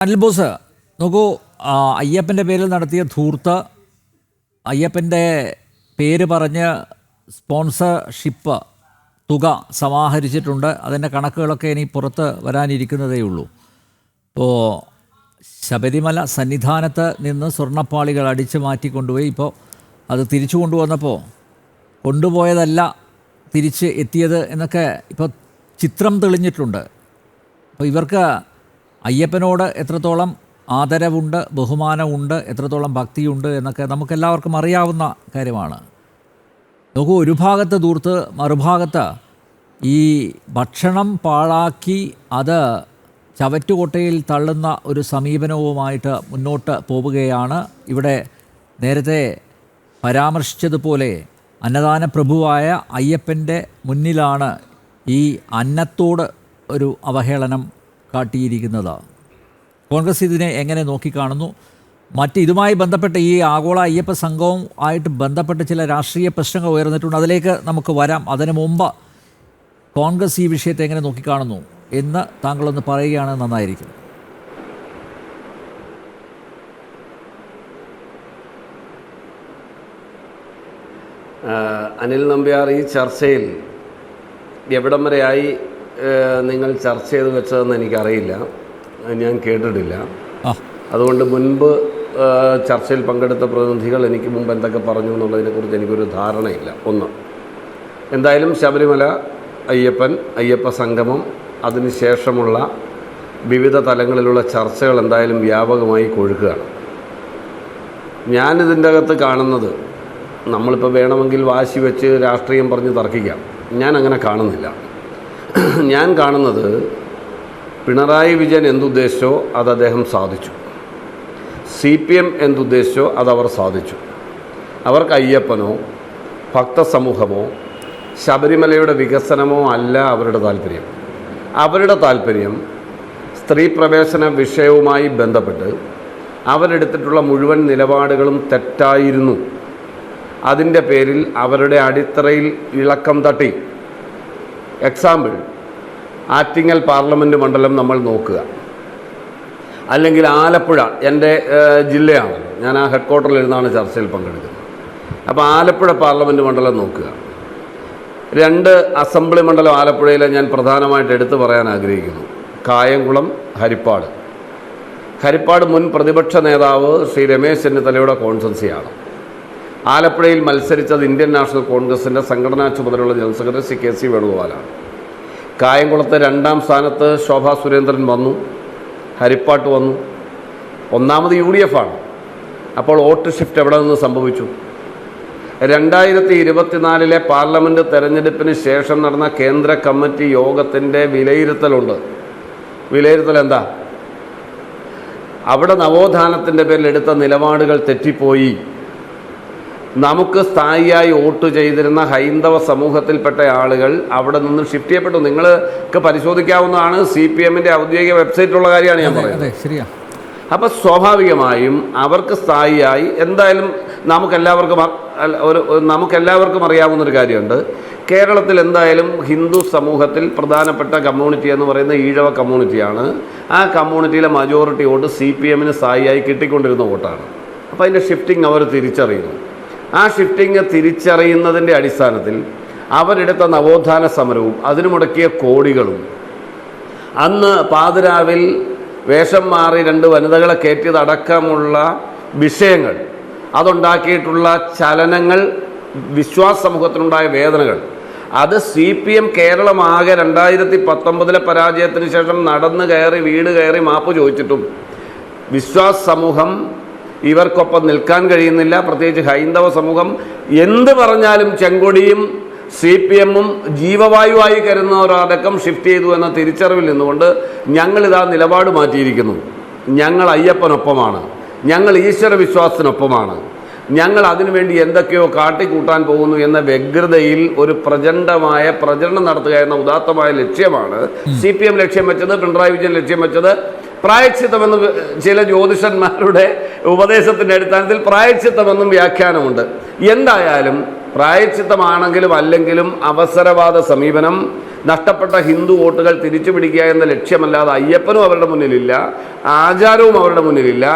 Anil boss നോക്കൂ, അയ്യപ്പൻ്റെ പേരിൽ നടത്തിയ ധൂർത്ത്, അയ്യപ്പൻ്റെ പേര് പറഞ്ഞ് സ്പോൺസർഷിപ്പ് തുക സമാഹരിച്ചിട്ടുണ്ട്. അതിൻ്റെ കണക്കുകളൊക്കെ ഇനി പുറത്ത് വരാനിരിക്കുന്നതേ ഉള്ളൂ. ഇപ്പോൾ ശബരിമല സന്നിധാനത്ത് നിന്ന് സ്വർണ്ണപ്പാളികൾ അടിച്ചു മാറ്റിക്കൊണ്ടുപോയി ഇപ്പോൾ അത് തിരിച്ചു കൊണ്ടുവന്നപ്പോൾ കൊണ്ടുപോയതല്ല തിരിച്ച് എത്തിയത് എന്നൊക്കെ ഇപ്പോൾ ചിത്രം തെളിഞ്ഞിട്ടുണ്ട്. അപ്പോൾ ഇവർക്ക് അയ്യപ്പനോട് എത്രത്തോളം ആദരവുണ്ട്, ബഹുമാനമുണ്ട്, എത്രത്തോളം ഭക്തിയുണ്ട് എന്നൊക്കെ നമുക്കെല്ലാവർക്കും അറിയാവുന്ന കാര്യമാണ്. നോക്കൂ, ഒരു ഭാഗത്ത് ദൂർത്ത്, മറുഭാഗത്ത് ഈ ഭക്ഷണം പാഴാക്കി അത് ചവറ്റുകൊട്ടയിൽ തള്ളുന്ന ഒരു സമീപനവുമായിട്ട് മുന്നോട്ട് പോവുകയാണ്. ഇവിടെ നേരത്തെ പരാമർശിച്ചതുപോലെ അന്നദാന പ്രഭുവായ അയ്യപ്പൻ്റെ മുന്നിലാണ് ഈ അന്നത്തോട് ഒരു അവഹേളനം കാട്ടിയിരിക്കുന്നത്. കോൺഗ്രസ് ഇതിനെ എങ്ങനെ നോക്കിക്കാണുന്നു? ഇതുമായി ബന്ധപ്പെട്ട് ഈ ആഗോള അയ്യപ്പ സംഘവും ആയിട്ട് ബന്ധപ്പെട്ട് ചില രാഷ്ട്രീയ പ്രശ്നങ്ങൾ ഉയർന്നിട്ടുണ്ട്. അതിലേക്ക് നമുക്ക് വരാം. അതിനു മുമ്പ് കോൺഗ്രസ് ഈ വിഷയത്തെ എങ്ങനെ നോക്കിക്കാണുന്നു എന്ന് താങ്കളൊന്ന് പറയുകയാണ് നന്നായിരിക്കും. അനിൽ നമ്പ്യാർ, ഈ ചർച്ചയിൽ എവിടം വരെയായി നിങ്ങൾ ചർച്ച ചെയ്ത് വെച്ചതെന്ന് എനിക്കറിയില്ല, ഞാൻ കേട്ടിട്ടില്ല. അതുകൊണ്ട് മുൻപ് ചർച്ചയിൽ പങ്കെടുത്ത പ്രതിനിധികൾ എനിക്ക് മുമ്പ് എന്തൊക്കെ പറഞ്ഞു എന്നുള്ളതിനെക്കുറിച്ച് എനിക്കൊരു ധാരണയില്ല. ഒന്ന്, എന്തായാലും ശബരിമല അയ്യപ്പൻ, അയ്യപ്പ സംഗമം, അതിനുശേഷമുള്ള വിവിധ തലങ്ങളിലുള്ള ചർച്ചകൾ എന്തായാലും വ്യാപകമായി കൊഴുക്കുകയാണ്. ഞാനിതിൻ്റെ അകത്ത് കാണുന്നത്, നമ്മളിപ്പോൾ വേണമെങ്കിൽ വാശി വെച്ച് രാഷ്ട്രീയം പറഞ്ഞ് തർക്കിക്കാം, ഞാൻ അങ്ങനെ കാണുന്നില്ല. ഞാൻ കാണുന്നത് പിണറായി വിജയൻ എന്തുദ്ദേശിച്ചോ അത് അദ്ദേഹം സാധിച്ചു, CPM എന്തുദ്ദേശിച്ചോ അതവർ സാധിച്ചു. അവർക്ക് അയ്യപ്പനോ ഭക്തസമൂഹമോ ശബരിമലയുടെ വികസനമോ അല്ല അവരുടെ താല്പര്യം. അവരുടെ താല്പര്യം സ്ത്രീ പ്രവേശന വിഷയവുമായി ബന്ധപ്പെട്ട് അവരെടുത്തിട്ടുള്ള മുഴുവൻ നിലപാടുകളും തെറ്റായിരുന്നു. അതിൻ്റെ പേരിൽ അവരുടെ അടിത്തറയിൽ ഇളക്കം തട്ടി. എക്സാമ്പിൾ, ആറ്റിങ്ങൽ പാർലമെൻറ്റ് മണ്ഡലം നമ്മൾ നോക്കുക, അല്ലെങ്കിൽ ആലപ്പുഴ എൻ്റെ ജില്ലയാണ്, ഞാൻ ആ ഹെഡ് ക്വാർട്ടറിലിരുന്നാണ് ചർച്ചയിൽ പങ്കെടുക്കുന്നത്. അപ്പോൾ ആലപ്പുഴ പാർലമെൻറ്റ് മണ്ഡലം നോക്കുക. 2 അസംബ്ലി മണ്ഡലം ആലപ്പുഴയിലെ ഞാൻ പ്രധാനമായിട്ട് എടുത്തു പറയാൻ ആഗ്രഹിക്കുന്നു. കായംകുളം, ഹരിപ്പാട്. ഹരിപ്പാട് മുൻ പ്രതിപക്ഷ നേതാവ് ശ്രീ രമേശ് ചെന്നിത്തലയുടെ കോൺസ്റ്റൻസിയാണ്. ആലപ്പുഴയിൽ മത്സരിച്ചത് ഇന്ത്യൻ നാഷണൽ കോൺഗ്രസിൻ്റെ സംഘടനാ ചുമതലയുള്ള ജനറൽ സെക്രട്ടറി ശ്രീ KC വേണുഗോപാലാണ്. കായംകുളത്തെ 2ാം സ്ഥാനത്ത് ശോഭാ സുരേന്ദ്രൻ വന്നു, ഹരിപ്പാട്ട് വന്നു. 1ാമത് UDF ആണ്. അപ്പോൾ വോട്ട് ഷിഫ്റ്റ് എവിടെ നിന്ന് സംഭവിച്ചു? 2024 പാർലമെൻറ്റ് തെരഞ്ഞെടുപ്പിന് ശേഷം നടന്ന കേന്ദ്ര കമ്മിറ്റി യോഗത്തിൻ്റെ വിലയിരുത്തലുണ്ട്. വിലയിരുത്തൽ എന്താ? അവിടെ നവോത്ഥാനത്തിൻ്റെ പേരിൽ എടുത്ത നിലപാടുകൾ തെറ്റിപ്പോയി. നമുക്ക് സ്ഥായിയായി വോട്ട് ചെയ്തിരുന്ന ഹൈന്ദവ സമൂഹത്തിൽപ്പെട്ട ആളുകൾ അവിടെ നിന്ന് ഷിഫ്റ്റ് ചെയ്യപ്പെട്ടു. നിങ്ങൾക്ക് പരിശോധിക്കാവുന്നതാണ്, CPMൻ്റെ ഔദ്യോഗിക വെബ്സൈറ്റിലുള്ള കാര്യമാണ് ഞാൻ പറയുന്നത്. അപ്പോൾ സ്വാഭാവികമായും അവർക്ക് സ്ഥായിയായി എന്തായാലും നമുക്കെല്ലാവർക്കും അറിയാവുന്നൊരു കാര്യമുണ്ട്. കേരളത്തിൽ എന്തായാലും ഹിന്ദു സമൂഹത്തിൽ പ്രധാനപ്പെട്ട കമ്മ്യൂണിറ്റി എന്ന് പറയുന്ന ഈഴവ കമ്മ്യൂണിറ്റിയാണ്. ആ കമ്മ്യൂണിറ്റിയിലെ മജോറിറ്റി വോട്ട് CPMന് സ്ഥായിയായി കിട്ടിക്കൊണ്ടിരുന്ന വോട്ടാണ്. അപ്പോൾ അതിൻ്റെ ഷിഫ്റ്റിംഗ് അവർ തിരിച്ചറിയുന്നു. ആ ഷിഫ്റ്റിംഗ് തിരിച്ചറിയുന്നതിൻ്റെ അടിസ്ഥാനത്തിൽ അവരെടുത്ത നവോത്ഥാന സമരവും അതിനു മുടക്കിയ കോടികളും, അന്ന് പാതിരാവിൽ വേഷം മാറി 2 വനിതകളെ കയറ്റിയതടക്കമുള്ള വിഷയങ്ങൾ, അതുണ്ടാക്കിയിട്ടുള്ള ചലനങ്ങൾ, വിശ്വാസ സമൂഹത്തിനുണ്ടായ വേദനകൾ, അത് CPM കേരളമാകെ 2019 പരാജയത്തിന് ശേഷം നടന്നു കയറി വീട് കയറി മാപ്പ് ചോദിച്ചിട്ടും വിശ്വാസ സമൂഹം ഇവർക്കൊപ്പം നിൽക്കാൻ കഴിയുന്നില്ല. പ്രത്യേകിച്ച് ഹൈന്ദവ സമൂഹം എന്ത് പറഞ്ഞാലും ചെങ്കൊടിയും CPMും ജീവവായുവായി കരുതുന്നവരടക്കം ഷിഫ്റ്റ് ചെയ്തു എന്ന തിരിച്ചറിവിൽ നിന്നുകൊണ്ട് ഞങ്ങളിതാ നിലപാട് മാറ്റിയിരിക്കുന്നു. ഞങ്ങൾ അയ്യപ്പനൊപ്പമാണ്, ഞങ്ങൾ ഈശ്വര വിശ്വാസത്തിനൊപ്പമാണ്, ഞങ്ങൾ അതിനുവേണ്ടി എന്തൊക്കെയോ കാട്ടിക്കൂട്ടാൻ പോകുന്നു എന്ന വ്യഗ്രതയിൽ ഒരു പ്രചണ്ഡമായ പ്രചരണം നടത്തുക എന്ന ഉദാത്തമായ ലക്ഷ്യമാണ് CPM ലക്ഷ്യം വെച്ചത്, പിണറായി വിജയൻ ലക്ഷ്യം വെച്ചത്. പ്രായശ്ചിത്തമെന്ന് ചില ജ്യോതിഷന്മാരുടെ ഉപദേശത്തിൻ്റെ അടിസ്ഥാനത്തിൽ പ്രായശ്ചിത്തമെന്നും വ്യാഖ്യാനമുണ്ട്. എന്തായാലും പ്രായശ്ചിത്തമാണെങ്കിലും അല്ലെങ്കിലും അവസരവാദ സമീപനം നഷ്ടപ്പെട്ട ഹിന്ദു വോട്ടുകൾ തിരിച്ചു പിടിക്കുക എന്ന ലക്ഷ്യമല്ലാതെ അയ്യപ്പനും അവരുടെ മുന്നിലില്ല, ആചാരവും അവരുടെ മുന്നിലില്ല,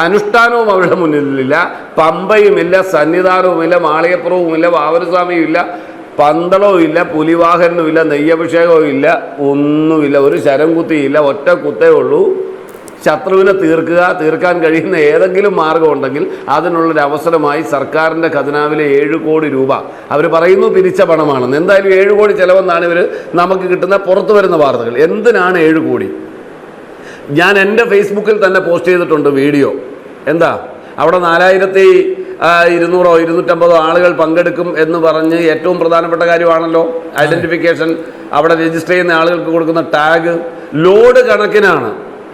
അനുഷ്ഠാനവും അവരുടെ മുന്നിലില്ല, പമ്പയുമില്ല, സന്നിധാനവുമില്ല, മാളികപ്പുറവുമില്ല, വാവരസ്വാമിയും ഇല്ല, പന്തളവും ഇല്ല, പുലിവാഹനവും ഇല്ല, നെയ്യഭിഷേകവും ഇല്ല, ഒന്നുമില്ല, ഒരു ശരം കുത്തിയില്ല. ഒറ്റ കുത്തേ ഉള്ളൂ. ശത്രുവിനെ തീർക്കാൻ കഴിയുന്ന ഏതെങ്കിലും മാർഗമുണ്ടെങ്കിൽ അതിനുള്ളൊരു അവസരമായി സർക്കാരിൻ്റെ ഖജനാവിലെ 7 കോടി രൂപ അവർ പറയുന്നു പിരിച്ച പണമാണെന്ന്. എന്തായാലും 7 കോടി ചിലവെന്നാണ് ഇവർ നമുക്ക് കിട്ടുന്ന പുറത്തു വരുന്ന വാർത്തകൾ. എന്തിനാണ് 7 കോടി? ഞാൻ എൻ്റെ ഫേസ്ബുക്കിൽ തന്നെ പോസ്റ്റ് ചെയ്തിട്ടുണ്ട് വീഡിയോ. എന്താ അവിടെ 4200 250 ആളുകൾ പങ്കെടുക്കും എന്ന് പറഞ്ഞ് ഏറ്റവും പ്രധാനപ്പെട്ട കാര്യമാണല്ലോ ഐഡൻറ്റിഫിക്കേഷൻ. അവിടെ രജിസ്റ്റർ ചെയ്യുന്ന ആളുകൾക്ക് കൊടുക്കുന്ന ടാഗ് ലോഡ് കണക്കിനാണ്.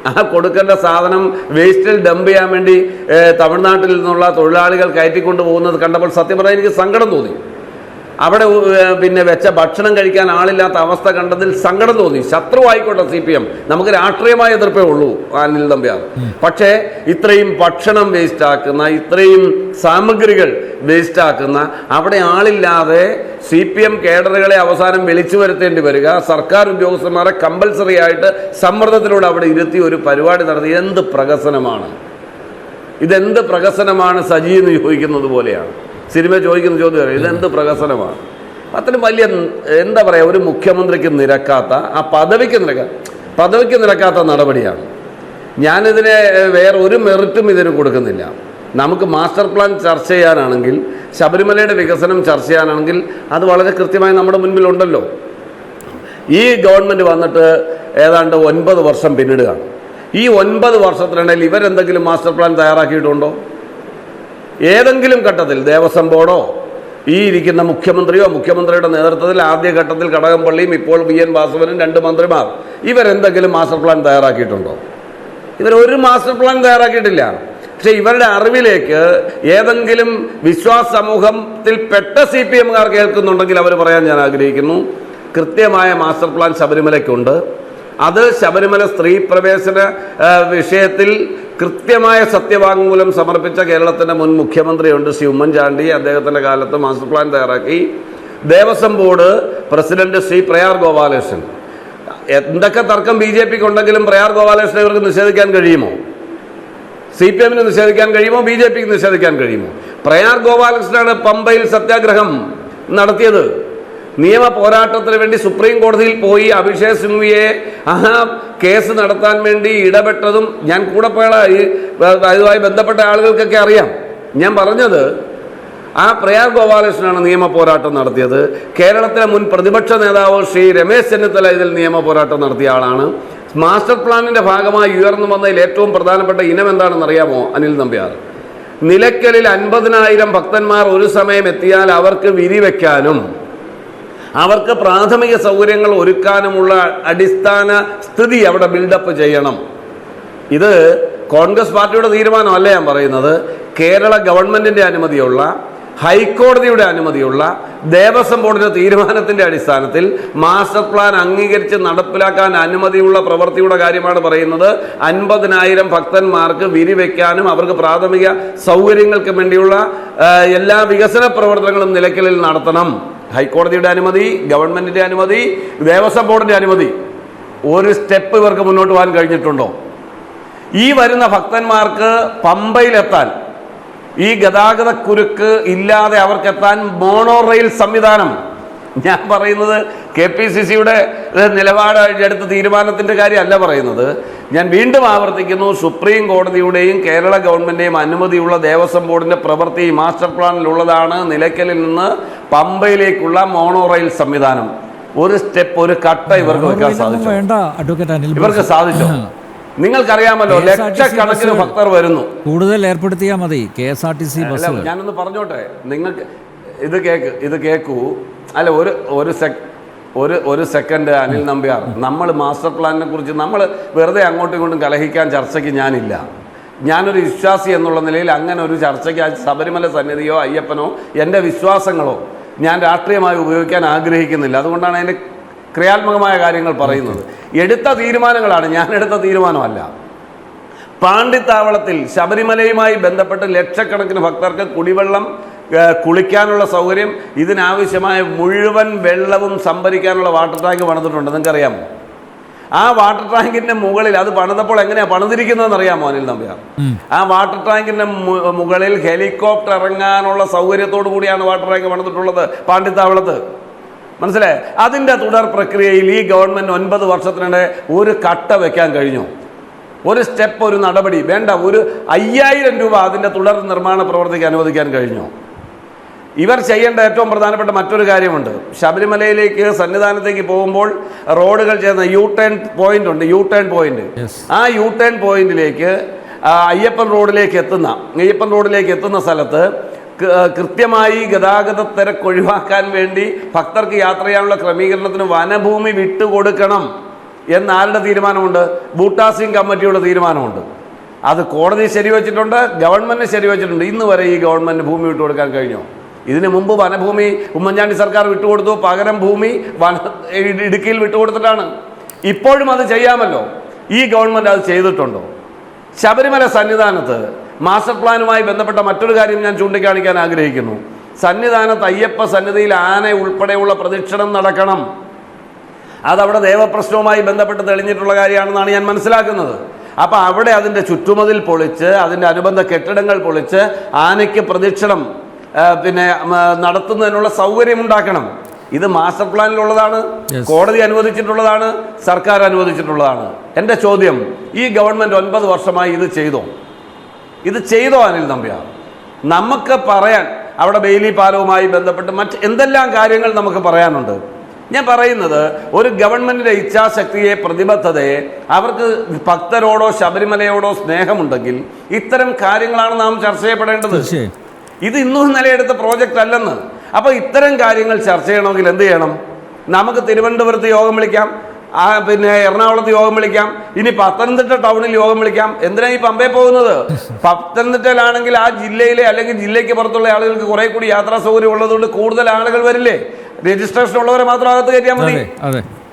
ആ കൊടുക്കേണ്ട സാധനം വേസ്റ്റിൽ ഡംപ് ചെയ്യാൻ വേണ്ടി തമിഴ്നാട്ടിൽ നിന്നുള്ള തൊഴിലാളികൾ കയറ്റിക്കൊണ്ട് പോകുന്നത് കണ്ടപ്പോൾ സത്യം പറഞ്ഞാൽ എനിക്ക് സങ്കടം തോന്നി. അവിടെ പിന്നെ വെച്ച ഭക്ഷണം കഴിക്കാൻ ആളില്ലാത്ത അവസ്ഥ കണ്ടതിൽ സങ്കടം തോന്നി. ശത്രു ആയിക്കോട്ടെ CPM, നമുക്ക് രാഷ്ട്രീയമായ എതിർപ്പേ ഉള്ളൂ അനിൽ നമ്പ്യാർ. പക്ഷേ ഇത്രയും ഭക്ഷണം വേസ്റ്റാക്കുന്ന, ഇത്രയും സാമഗ്രികൾ വേസ്റ്റാക്കുന്ന, അവിടെ ആളില്ലാതെ CPM കേഡറുകളെ അവസാനം വിളിച്ചു വരുത്തേണ്ടി വരിക, സർക്കാർ ഉദ്യോഗസ്ഥന്മാരെ കമ്പൽസറി ആയിട്ട് സമ്മർദ്ദത്തിലൂടെ അവിടെ ഇരുത്തി ഒരു പരിപാടി നടത്തി. എന്ത് പ്രഹസനമാണ് ഇതെന്ത് പ്രഹസനമാണ് സജി എന്ന് ചോദിക്കുന്നത് പോലെയാണ്. സിനിമ ചോദിക്കുന്ന ചോദ്യം ഇതെന്ത് പ്രഹസനമാണ്? അത്രയും വലിയ എന്താ പറയുക, ഒരു മുഖ്യമന്ത്രിക്ക് നിരക്കാത്ത, ആ പദവിക്ക് നിരക്കാത്ത നടപടിയാണ്. ഞാനിതിനെ വേറെ ഒരു മെറിറ്റും ഇതിന് കൊടുക്കുന്നില്ല. നമുക്ക് മാസ്റ്റർ പ്ലാൻ ചർച്ച ചെയ്യാനാണെങ്കിൽ, ശബരിമലയുടെ വികസനം ചർച്ച ചെയ്യാനാണെങ്കിൽ അത് വളരെ കൃത്യമായി നമ്മുടെ മുൻപിലുണ്ടല്ലോ. ഈ ഗവൺമെൻറ് വന്നിട്ട് ഏതാണ്ട് 9 വർഷം പിന്നിടുകയാണ്. ഈ 9 വർഷത്തിനിടയിൽ ഇവരെന്തെങ്കിലും മാസ്റ്റർ പ്ലാൻ തയ്യാറാക്കിയിട്ടുണ്ടോ? ഏതെങ്കിലും ഘട്ടത്തിൽ ദേവസ്വം ബോർഡോ ഈ ഇരിക്കുന്ന മുഖ്യമന്ത്രിയോ, മുഖ്യമന്ത്രിയുടെ നേതൃത്വത്തിൽ ആദ്യഘട്ടത്തിൽ കടകംപള്ളിയും ഇപ്പോൾ VN വാസവനും 2 മന്ത്രിമാർ, ഇവരെന്തെങ്കിലും മാസ്റ്റർ പ്ലാൻ തയ്യാറാക്കിയിട്ടുണ്ടോ? ഇവരൊരു മാസ്റ്റർ പ്ലാൻ തയ്യാറാക്കിയിട്ടില്ല. പക്ഷെ ഇവരുടെ അറിവിലേക്ക് ഏതെങ്കിലും വിശ്വാസ സമൂഹത്തിൽപ്പെട്ട CPMകാർ കേൾക്കുന്നുണ്ടെങ്കിൽ അവർ പറയാൻ ഞാൻ ആഗ്രഹിക്കുന്നു, കൃത്യമായ മാസ്റ്റർ പ്ലാൻ ശബരിമലയ്ക്കുണ്ട്. അത് ശബരിമല സ്ത്രീ പ്രവേശന വിഷയത്തിൽ കൃത്യമായ സത്യവാങ്മൂലം സമർപ്പിച്ച കേരളത്തിൻ്റെ മുൻ മുഖ്യമന്ത്രിയുണ്ട് ശ്രീ ഉമ്മൻചാണ്ടി. അദ്ദേഹത്തിൻ്റെ കാലത്ത് മാസ്റ്റർ പ്ലാൻ തയ്യാറാക്കി. Devaswom board president Shri Prayar Gopalakrishnan. എന്തൊക്കെ തർക്കം BJPക്ക് ഉണ്ടെങ്കിലും പ്രയാർ ഗോപാലകൃഷ്ണനെ ഇവർക്ക് നിഷേധിക്കാൻ കഴിയുമോ? CPMന് നിഷേധിക്കാൻ കഴിയുമോ? BJPക്ക് നിഷേധിക്കാൻ കഴിയുമോ? പ്രയാർ ഗോപാലകൃഷ്ണനാണ് പമ്പയിൽ സത്യാഗ്രഹം നടത്തിയത്. നിയമ പോരാട്ടത്തിന് വേണ്ടി സുപ്രീം കോടതിയിൽ പോയി അഭിഷേക് സിംഗ്വിയെ ആ കേസ് നടത്താൻ വേണ്ടി ഇടപെട്ടതും ഞാൻ കൂടെ പോയ അതുമായി ബന്ധപ്പെട്ട ആളുകൾക്കൊക്കെ അറിയാം. ഞാൻ പറഞ്ഞത് ആ പ്രയാർ ഗോപാലകൃഷ്ണനാണ് നിയമ പോരാട്ടം നടത്തിയത്. കേരളത്തിലെ മുൻ പ്രതിപക്ഷ നേതാവ് ശ്രീ രമേശ് ചെന്നിത്തല ഇതിൽ നിയമ പോരാട്ടം നടത്തിയ ആളാണ്. മാസ്റ്റർ പ്ലാനിൻ്റെ ഭാഗമായി ഉയർന്നു വന്നതിൽ ഏറ്റവും പ്രധാനപ്പെട്ട ഇനം എന്താണെന്ന് അറിയാമോ അനിൽ നമ്പ്യാർ? നിലയ്ക്കലിൽ 50,000 ഭക്തന്മാർ ഒരു സമയം എത്തിയാൽ അവർക്ക് വിരിവെക്കാനും അവർക്ക് പ്രാഥമിക സൗകര്യങ്ങൾ ഒരുക്കാനുമുള്ള അടിസ്ഥാന സ്ഥിതി അവിടെ ബിൽഡപ്പ് ചെയ്യണം. ഇത് കോൺഗ്രസ് പാർട്ടിയുടെ തീരുമാനമല്ല ഞാൻ പറയുന്നത്. കേരള ഗവൺമെൻറ്റിൻ്റെ അനുമതിയുള്ള, ഹൈക്കോടതിയുടെ അനുമതിയുള്ള, ദേവസ്വം ബോർഡിൻ്റെ തീരുമാനത്തിൻ്റെ അടിസ്ഥാനത്തിൽ മാസ്റ്റർ പ്ലാൻ അംഗീകരിച്ച് നടപ്പിലാക്കാൻ അനുമതിയുള്ള പ്രവൃത്തിയുടെ കാര്യമാണ് പറയുന്നത്. 50,000 ഭക്തന്മാർക്ക് വിരിവെക്കാനും അവർക്ക് പ്രാഥമിക സൗകര്യങ്ങൾക്ക് വേണ്ടിയുള്ള എല്ലാ വികസന പ്രവർത്തനങ്ങളും നിലയ്ക്കലിൽ നടത്തണം. ഹൈക്കോടതിയുടെ അനുമതി, ഗവൺമെൻറ്റിൻ്റെ അനുമതി, ദേവസ്വം ബോർഡിൻ്റെ അനുമതി. ഒരു സ്റ്റെപ്പ് ഇവർക്ക് മുന്നോട്ട് പോകാൻ കഴിഞ്ഞിട്ടുണ്ടോ? ഈ വരുന്ന ഭക്തന്മാർക്ക് പമ്പയിലെത്താൻ, ഈ ഗതാഗത കുരുക്ക് ഇല്ലാതെ അവർക്കെത്താൻ മോണോ റെയിൽ സംവിധാനം. ഞാൻ പറയുന്നത് KPCCയുടെ നിലപാട് എടുത്ത തീരുമാനത്തിൻ്റെ കാര്യമല്ല പറയുന്നത്. ഞാൻ വീണ്ടും ആവർത്തിക്കുന്നു, സുപ്രീം കോടതിയുടെയും കേരള ഗവൺമെൻറ്റിൻ്റെയും അനുമതിയുള്ള ദേവസ്വം ബോർഡിൻ്റെ പ്രവൃത്തി മാസ്റ്റർ പ്ലാനിലുള്ളതാണ്. നിലയ്ക്കലിൽ നിന്ന് പമ്പയിലേക്കുള്ള മോണോ റെയിൽ സംവിധാനം. ഒരു സ്റ്റെപ്പ്, ഒരു കട്ട ഇവർക്ക് വെക്കാൻ സാധിച്ചു. ഇവർക്ക് സാധിച്ചോ? നിങ്ങൾക്കറിയാമല്ലോ, ലക്ഷക്കണക്കിന് ഭക്തർ വരുന്നു. കൂടുതൽ ഏർപ്പെടുത്തിയാൽ മതി KSRTC ബസ്. ഞാനൊന്ന് പറഞ്ഞോട്ടെ, നിങ്ങൾക്ക് ഇത് കേൾക്കൂ. അല്ല, ഒരു സെക്കൻഡ് അനിൽ നമ്പ്യാർ. നമ്മൾ മാസ്റ്റർ പ്ലാനിനെ കുറിച്ച് നമ്മൾ വെറുതെ അങ്ങോട്ടും ഇങ്ങോട്ടും കലഹിക്കാൻ ചർച്ചയ്ക്ക് ഞാനില്ല. ഞാനൊരു വിശ്വാസി എന്നുള്ള നിലയിൽ അങ്ങനെ ഒരു ചർച്ചയ്ക്ക് ശബരിമല സന്നിധിയോ അയ്യപ്പനോ എൻ്റെ വിശ്വാസങ്ങളോ ഞാൻ രാഷ്ട്രീയമായി ഉപയോഗിക്കാൻ ആഗ്രഹിക്കുന്നില്ല. അതുകൊണ്ടാണ് അതിൻ്റെ ക്രിയാത്മകമായ കാര്യങ്ങൾ പറയുന്നത്. എടുത്ത തീരുമാനങ്ങളാണ്, ഞാൻ എടുത്ത തീരുമാനമല്ല. പാണ്ടിത്താവളത്തിൽ ശബരിമലയുമായി ബന്ധപ്പെട്ട് ലക്ഷക്കണക്കിന് ഭക്തർക്ക് കുടിവെള്ളം കുളിക്കാനുള്ള സൗകര്യം, ഇതിനാവശ്യമായ മുഴുവൻ വെള്ളവും സംഭരിക്കാനുള്ള വാട്ടർ ടാങ്ക് പണിതിട്ടുണ്ട്. നിങ്ങൾക്കറിയാമോ? ആ വാട്ടർ ടാങ്കിന്റെ മുകളിൽ അത് പണിതപ്പോൾ എങ്ങനെയാ പണിതിരിക്കുന്നതെന്ന് അറിയാമോ അനിൽ നമ്പ്യാർ? ആ വാട്ടർ ടാങ്കിന്റെ മുകളിൽ ഹെലികോപ്റ്റർ ഇറങ്ങാനുള്ള സൗകര്യത്തോടു കൂടിയാണ് വാട്ടർ ടാങ്ക് പണിതിട്ടുള്ളത് പാണ്ടിത്താവളത്ത്. മനസ്സിലായി? അതിന്റെ തുടർ പ്രക്രിയയിൽ ഈ ഗവൺമെന്റ് 9 വർഷത്തിനിടെ ഒരു കട്ട വെക്കാൻ കഴിഞ്ഞു? ഒരു സ്റ്റെപ്പ്, ഒരു നടപടി വേണ്ട, ഒരു 5000 രൂപ അതിന്റെ തുടർ നിർമ്മാണ പ്രവർത്തിക്ക് അനുവദിക്കാൻ കഴിഞ്ഞു? ഇവർ ചെയ്യേണ്ട ഏറ്റവും പ്രധാനപ്പെട്ട മറ്റൊരു കാര്യമുണ്ട്. ശബരിമലയിലേക്ക് സന്നിധാനത്തേക്ക് പോകുമ്പോൾ റോഡുകൾ ചേർന്ന U-turn പോയിന്റ് ഉണ്ട്. U-turn പോയിന്റ്, ആ U-turn പോയിന്റിലേക്ക് അയ്യപ്പൻ റോഡിലേക്ക് എത്തുന്ന സ്ഥലത്ത് കൃത്യമായി ഗതാഗത തിരക്ക് ഒഴിവാക്കാൻ വേണ്ടി ഭക്തർക്ക് യാത്ര ചെയ്യാനുള്ള ക്രമീകരണത്തിന് വനഭൂമി വിട്ടുകൊടുക്കണം എന്നാരുടെ തീരുമാനമുണ്ട്? ബൂട്ടാ സിംഗ് കമ്മിറ്റിയുടെ തീരുമാനമുണ്ട്. അത് കോടതി ശരിവെച്ചിട്ടുണ്ട്, ഗവൺമെന്റ് ശരിവെച്ചിട്ടുണ്ട്. ഇന്ന് വരെ ഈ ഗവൺമെന്റ് ഭൂമി വിട്ടുകൊടുക്കാൻ കഴിഞ്ഞോ? ഇതിനു മുമ്പ് വനഭൂമി ഉമ്മൻചാണ്ടി സർക്കാർ വിട്ടുകൊടുത്തു, പകരം ഭൂമി ഇടുക്കിയിൽ വിട്ടുകൊടുത്തിട്ടാണ്. ഇപ്പോഴും അത് ചെയ്യാമല്ലോ. ഈ ഗവൺമെന്റ് അത് ചെയ്തിട്ടുണ്ടോ? ശബരിമല സന്നിധാനത്ത് മാസ്റ്റർ പ്ലാനുമായി ബന്ധപ്പെട്ട മറ്റൊരു കാര്യം ഞാൻ ചൂണ്ടിക്കാണിക്കാൻ ആഗ്രഹിക്കുന്നു. സന്നിധാനത്ത് അയ്യപ്പ സന്നിധിയിൽ ആന ഉൾപ്പെടെയുള്ള പ്രദക്ഷിണം നടക്കണം. അതവിടെ ദേവപ്രശ്നവുമായി ബന്ധപ്പെട്ട് തെളിഞ്ഞിട്ടുള്ള കാര്യമാണെന്നാണ് ഞാൻ മനസ്സിലാക്കുന്നത്. അപ്പം അവിടെ അതിൻ്റെ ചുറ്റുമതിൽ പൊളിച്ച്, അതിൻ്റെ അനുബന്ധ കെട്ടിടങ്ങൾ പൊളിച്ച് ആനയ്ക്ക് പ്രദക്ഷിണം നടത്തുന്നതിനുള്ള സൗകര്യം ഉണ്ടാക്കണം. ഇത് മാസ്റ്റർ പ്ലാനിലുള്ളതാണ്, കോടതി അനുവദിച്ചിട്ടുള്ളതാണ്, സർക്കാർ അനുവദിച്ചിട്ടുള്ളതാണ്. എൻ്റെ ചോദ്യം, ഈ ഗവൺമെൻറ് 9 വർഷമായി ഇത് ചെയ്തോ അനിൽ നമ്പ്യാർ? നമുക്ക് പറയാൻ അവിടെ ബെയിലി പാലവുമായി ബന്ധപ്പെട്ട് മറ്റ് എന്തെല്ലാം കാര്യങ്ങൾ നമുക്ക് പറയാനുണ്ട്. ഞാൻ പറയുന്നത്, ഒരു ഗവൺമെന്റിന്റെ ഇച്ഛാശക്തിയെ, പ്രതിബദ്ധതയെ, അവർക്ക് ഭക്തരോടോ ശബരിമലയോടോ സ്നേഹമുണ്ടെങ്കിൽ ഇത്തരം കാര്യങ്ങളാണ് നാം ചർച്ച ചെയ്യപ്പെടേണ്ടത്. ഇത് ഇന്നും നിലയെടുത്ത പ്രോജക്റ്റ് അല്ലെന്ന്. അപ്പോൾ ഇത്തരം കാര്യങ്ങൾ ചർച്ച ചെയ്യണമെങ്കിൽ എന്ത് ചെയ്യണം? നമുക്ക് തിരുവനന്തപുരത്ത് യോഗം വിളിക്കാം, എറണാകുളത്ത് യോഗം വിളിക്കാം, ഇനി പത്തനംതിട്ട ടൗണിൽ യോഗം വിളിക്കാം. എന്തിനാ ഈ പമ്പേ പോകുന്നത്? പത്തനംതിട്ടയിലാണെങ്കിൽ ആ ജില്ലയിലെ അല്ലെങ്കിൽ ജില്ലയ്ക്ക് പുറത്തുള്ള ആളുകൾക്ക് കുറെ കൂടി യാത്രാ സൗകര്യം ഉള്ളതുകൊണ്ട് കൂടുതൽ ആളുകൾ വരില്ലേ? രജിസ്ട്രേഷൻ ഉള്ളവരെ മാത്രം അകത്ത് കയറ്റിയാൽ മതി.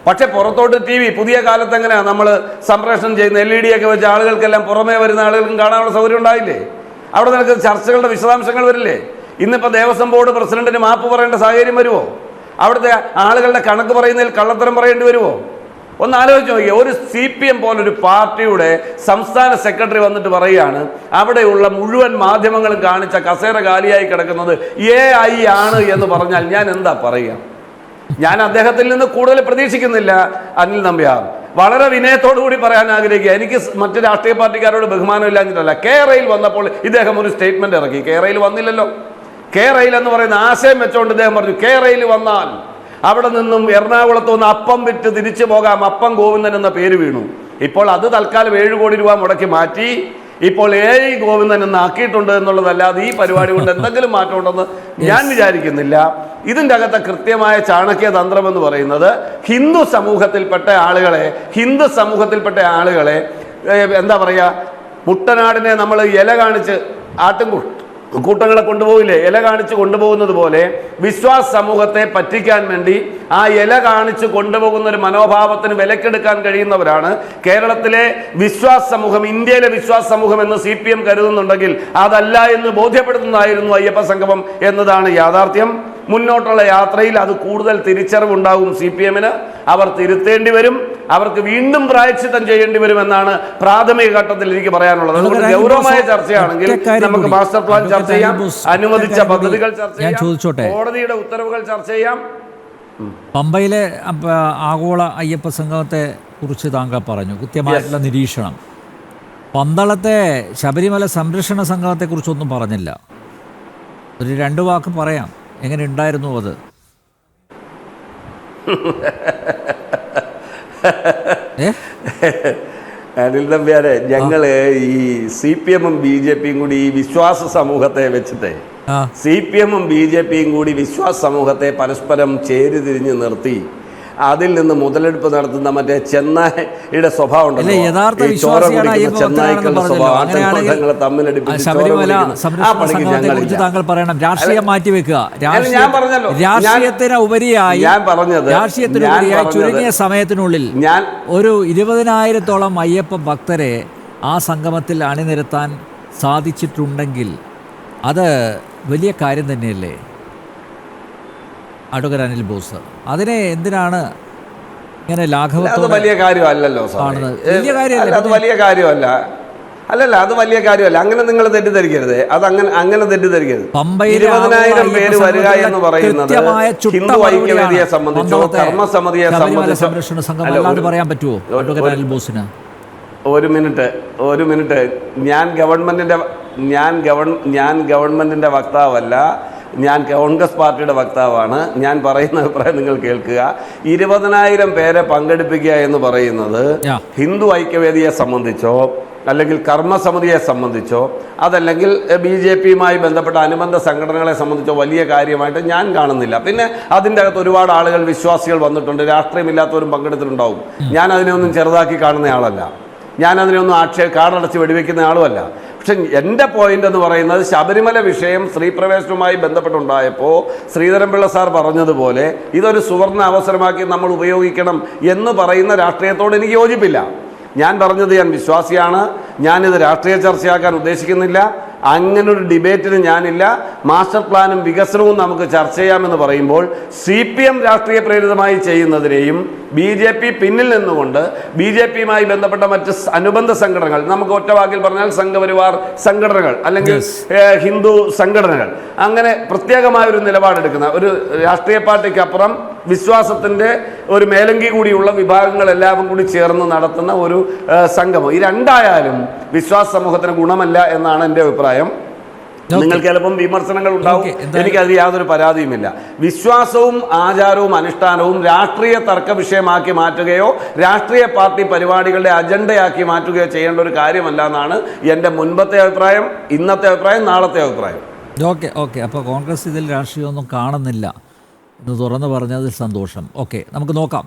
പക്ഷെ പുറത്തോട്ട് TV പുതിയ കാലത്ത് എങ്ങനെയാ നമ്മൾ സംപ്രേഷണം ചെയ്യുന്ന LED ഒക്കെ വെച്ച് ആളുകൾക്കെല്ലാം പുറമേ വരുന്ന ആളുകൾക്കും കാണാനുള്ള സൗകര്യം ഉണ്ടായില്ലേ? അവിടെ നിനക്ക് ചർച്ചകളുടെ വിശദാംശങ്ങൾ വരില്ലേ? ഇന്നിപ്പോൾ ദേവസ്വം ബോർഡ് പ്രസിഡന്റിന് മാപ്പ് പറയേണ്ട സാഹചര്യം വരുമോ? അവിടുത്തെ ആളുകളുടെ കണക്ക് പറയുന്നതിൽ കള്ളത്തരം പറയേണ്ടി വരുമോ? ഒന്ന് ആലോചിച്ച് നോക്കിയേ. ഒരു CPM പോലൊരു പാർട്ടിയുടെ സംസ്ഥാന സെക്രട്ടറി വന്നിട്ട് പറയുകയാണ് അവിടെയുള്ള മുഴുവൻ മാധ്യമങ്ങളും കാണിച്ച കസേര കാലിയായി കിടക്കുന്നത് AI ആണ് എന്ന് പറഞ്ഞാൽ ഞാൻ എന്താ പറയുക? ഞാൻ അദ്ദേഹത്തിൽ നിന്ന് കൂടുതൽ പ്രതീക്ഷിക്കുന്നില്ല അനിൽ നമ്പ്യാർ. വളരെ വിനയത്തോടു കൂടി പറയാൻ ആഗ്രഹിക്കുക. എനിക്ക് മറ്റ് രാഷ്ട്രീയ പാർട്ടിക്കാരോട് ബഹുമാനമില്ലാഞ്ഞിട്ടല്ല. കേരളയിൽ വന്നപ്പോൾ ഇദ്ദേഹം ഒരു സ്റ്റേറ്റ്മെന്റ് ഇറക്കി. കേരളയിൽ വന്നില്ലല്ലോ. കേരളയിൽ എന്ന് പറയുന്ന ആശയം വെച്ചുകൊണ്ട് ഇദ്ദേഹം പറഞ്ഞു, കേരളയിൽ വന്നാൽ അവിടെ നിന്നും എറണാകുളത്ത് നിന്ന് അപ്പം വിറ്റ് തിരിച്ചു പോകാം, അപ്പം ഗോവിന്ദൻ എന്ന പേര് വീണു. ഇപ്പോൾ അത് തൽക്കാലം 7 കോടി രൂപ മുടക്കി മാറ്റി ഇപ്പോൾ AI ഗോവിന്ദൻ എന്ന് ആക്കിയിട്ടുണ്ട് എന്നുള്ളതല്ലാതെ ഈ പരിപാടി കൊണ്ട് എന്തെങ്കിലും മാറ്റം ഉണ്ടെന്ന് ഞാൻ വിചാരിക്കുന്നില്ല. ഇതിൻ്റെ അകത്തെ കൃത്യമായ ചാണക്യ തന്ത്രം എന്ന് പറയുന്നത് ഹിന്ദു സമൂഹത്തിൽപ്പെട്ട ആളുകളെ എന്താ പറയുക, മുട്ടനാടിനെ നമ്മൾ ഇല കാണിച്ച് കൂട്ടങ്ങളെ കൊണ്ടുപോകില്ലേ, ഇല കാണിച്ച് കൊണ്ടുപോകുന്നത് പോലെ വിശ്വാസ സമൂഹത്തെ പറ്റിക്കാൻ വേണ്ടി ആ ഇല കാണിച്ച് കൊണ്ടുപോകുന്ന ഒരു മനോഭാവത്തിന് വിലക്കെടുക്കാൻ കഴിയുന്നവരാണ് കേരളത്തിലെ വിശ്വാസ സമൂഹം, ഇന്ത്യയിലെ വിശ്വാസ സമൂഹം എന്ന് CPM കരുതുന്നുണ്ടെങ്കിൽ അതല്ല എന്ന് ബോധ്യപ്പെടുത്തുന്നതായിരുന്നു അയ്യപ്പ സംഗമം എന്നതാണ് യാഥാർത്ഥ്യം. മുന്നോട്ടുള്ള യാത്രയിൽ അത് കൂടുതൽ തിരിച്ചറിവുണ്ടാകും CPM-ന്. അവർ തിരുത്തേണ്ടി വരും, അവർക്ക് വീണ്ടും പ്രായശ്ചിത്തം ചെയ്യേണ്ടി വരുമെന്നാണ് പ്രാഥമിക ഘട്ടത്തിൽ എനിക്ക് പറയാനുള്ളത്. അതുകൊണ്ട് ഗൗരവമായ ചർച്ചയാണെങ്കിൽ നമുക്ക് മാസ്റ്റർ പ്ലാൻ ചർച്ച ചെയ്യാം, അനുവദിച്ച പദ്ധതികൾ ചർച്ച ചെയ്യാം, കോടതിയുടെ ഉത്തരവുകൾ ചർച്ച ചെയ്യാം. പമ്പയിലെ ആഗോള അയ്യപ്പ സംഗമത്തെ കുറിച്ച് താങ്കൾ പറഞ്ഞു, കൃത്യമായിട്ടുള്ള നിരീക്ഷണം. പന്തളത്തെ ശബരിമല സംരക്ഷണ സംഘത്തെ കുറിച്ചൊന്നും പറഞ്ഞില്ല. ഒരു 2 വാക്ക് പറയാം, എങ്ങനെ ഉണ്ടായിരുന്നു അത്? അനിൽ നമ്പ്യാരെ, ഞങ്ങള് ഈ CPM-ഉം BJP-യും കൂടി ഈ വിശ്വാസ സമൂഹത്തെ വെച്ചിട്ട് CPM-ഉം BJP-യും കൂടി വിശ്വാസ സമൂഹത്തെ പരസ്പരം ചേരിതിരിഞ്ഞ് നിർത്തി അതിൽ നിന്ന് മുതലെടുപ്പ് നടത്തുന്ന മറ്റേ ചെന്നായിയുടെ സ്വഭാവം ഉണ്ടല്ലോ, ചെന്നായിക്കളുടെ സ്വഭാവം തമ്മിലടിപ്പിച്ച് താങ്കൾ പറയണം. രാഷ്ട്രീയം മാറ്റിവെക്കുക. രാഷ്ട്രീയത്തിന് ഉപരിയായി ചുരുങ്ങിയ സമയത്തിനുള്ളിൽ ഒരു 20,000-ഓളം അയ്യപ്പ ഭക്തരെ ആ സംഗമത്തിൽ അണിനിരത്താൻ സാധിച്ചിട്ടുണ്ടെങ്കിൽ അത് വലിയ കാര്യം തന്നെയല്ലേ അഡ്വക്കേറ്റ് അനിൽ ബോസ്? അതിനെ എന്തിനാണ് ഇങ്ങനെ അത് ലാഘവത്തോടെ വലിയ കാര്യമല്ലല്ലോ സാർ. കാണുന്നത്? വലിയ കാര്യമല്ല. അല്ല, അത് വലിയ കാര്യമല്ല. അല്ലല്ല, അത് വലിയ കാര്യമല്ല. അങ്ങനെ നിങ്ങൾ തെറ്റിദ്ധരിക്കരുത്. അത് അങ്ങനെ തെറ്റിദ്ധരിക്കരുത്. 20,000 പേര് വരിക എന്ന് പറയുന്നത് ഹിന്ദു ഐക്യവേദിയെ സംബന്ധിച്ചോ കർമ്മസമിതിയെ സംബന്ധിച്ചോ പറയാൻ പറ്റുമോ അഡ്വക്കേറ്റ് അനിൽ ബോസിന്? ഒരു മിനിറ്റ്. ഞാൻ ഗവൺമെന്റിന്റെ വക്താവല്ല, ഞാൻ കോൺഗ്രസ് പാർട്ടിയുടെ വക്താവാണ്. ഞാൻ പറയുന്ന അഭിപ്രായം നിങ്ങൾ കേൾക്കുക. 20,000 പേരെ പങ്കെടുപ്പിക്കുക എന്ന് പറയുന്നത് ഹിന്ദു ഐക്യവേദിയെ സംബന്ധിച്ചോ അല്ലെങ്കിൽ കർമ്മസമിതിയെ സംബന്ധിച്ചോ അതല്ലെങ്കിൽ BJPയുമായി ബന്ധപ്പെട്ട അനുബന്ധ സംഘടനകളെ സംബന്ധിച്ചോ വലിയ കാര്യമായിട്ട് ഞാൻ കാണുന്നില്ല. പിന്നെ അതിൻ്റെ അകത്ത് ഒരുപാട് ആളുകൾ, വിശ്വാസികൾ വന്നിട്ടുണ്ട്, രാഷ്ട്രീയമില്ലാത്തവരും പങ്കെടുത്തിട്ടുണ്ടാവും. ഞാൻ അതിനെയൊന്നും ചെറുതാക്കി കാണുന്ന ആളല്ല, ഞാൻ അതിനെയൊന്നും കാടടച്ച് വെടിവെക്കുന്ന ആളുമല്ല. പക്ഷെ എൻ്റെ പോയിന്റ് എന്ന് പറയുന്നത്, ശബരിമല വിഷയം സ്ത്രീപ്രവേശനവുമായി ബന്ധപ്പെട്ടുണ്ടായപ്പോൾ ശ്രീധരൻപിള്ള സാർ പറഞ്ഞതുപോലെ ഇതൊരു സുവർണ അവസരമാക്കി നമ്മൾ ഉപയോഗിക്കണം എന്ന് പറയുന്ന രാഷ്ട്രീയത്തോട് എനിക്ക് യോജിപ്പില്ല. ഞാൻ പറഞ്ഞത്, ഞാൻ വിശ്വാസിയാണ്, ഞാനിത് രാഷ്ട്രീയ ചർച്ചയാക്കാൻ ഉദ്ദേശിക്കുന്നില്ല. അങ്ങനൊരു ഡിബേറ്റിന് ഞാനില്ല. മാസ്റ്റർ പ്ലാനും വികസനവും നമുക്ക് ചർച്ച ചെയ്യാമെന്ന് പറയുമ്പോൾ CPM രാഷ്ട്രീയ പ്രേരിതമായി ചെയ്യുന്നതിനെയും BJP പിന്നിൽ നിന്നുകൊണ്ട് BJPയുമായി ബന്ധപ്പെട്ട മറ്റ് അനുബന്ധ സംഘടനകൾ, നമുക്ക് ഒറ്റവാക്കിൽ പറഞ്ഞാൽ സംഘപരിവാർ സംഘടനകൾ അല്ലെങ്കിൽ ഹിന്ദു സംഘടനകൾ, അങ്ങനെ പ്രത്യേകമായൊരു നിലപാടെടുക്കുന്ന ഒരു രാഷ്ട്രീയ പാർട്ടിക്കപ്പുറം വിശ്വാസത്തിൻ്റെ ഒരു മേലങ്കി കൂടിയുള്ള വിഭാഗങ്ങളെല്ലാം കൂടി ചേർന്ന് നടത്തുന്ന ഒരു സംഗമം. ഈ രണ്ടായാലും വിശ്വാസ സമൂഹത്തിന് ഗുണമല്ല എന്നാണ് എൻ്റെ അഭിപ്രായം. നിങ്ങൾക്ക് ചിലപ്പം വിമർശനങ്ങൾ ഉണ്ടാവും, എനിക്കതിൽ യാതൊരു പരാതിയുമില്ല. വിശ്വാസവും ആചാരവും അനുഷ്ഠാനവും രാഷ്ട്രീയ തർക്ക വിഷയമാക്കി മാറ്റുകയോ രാഷ്ട്രീയ പാർട്ടി പരിപാടികളുടെ അജണ്ടയാക്കി മാറ്റുകയോ ചെയ്യേണ്ട ഒരു കാര്യമല്ല എന്നാണ് എൻ്റെ മുൻപത്തെ അഭിപ്രായം, ഇന്നത്തെ അഭിപ്രായം, നാളത്തെ അഭിപ്രായം. ഓക്കെ. അപ്പോൾ കോൺഗ്രസ് ഇതിൽ രാഷ്ട്രീയമൊന്നും കാണുന്നില്ല എന്ന് തുറന്നു പറഞ്ഞതിൽ സന്തോഷം. ഓക്കെ, നമുക്ക് നോക്കാം.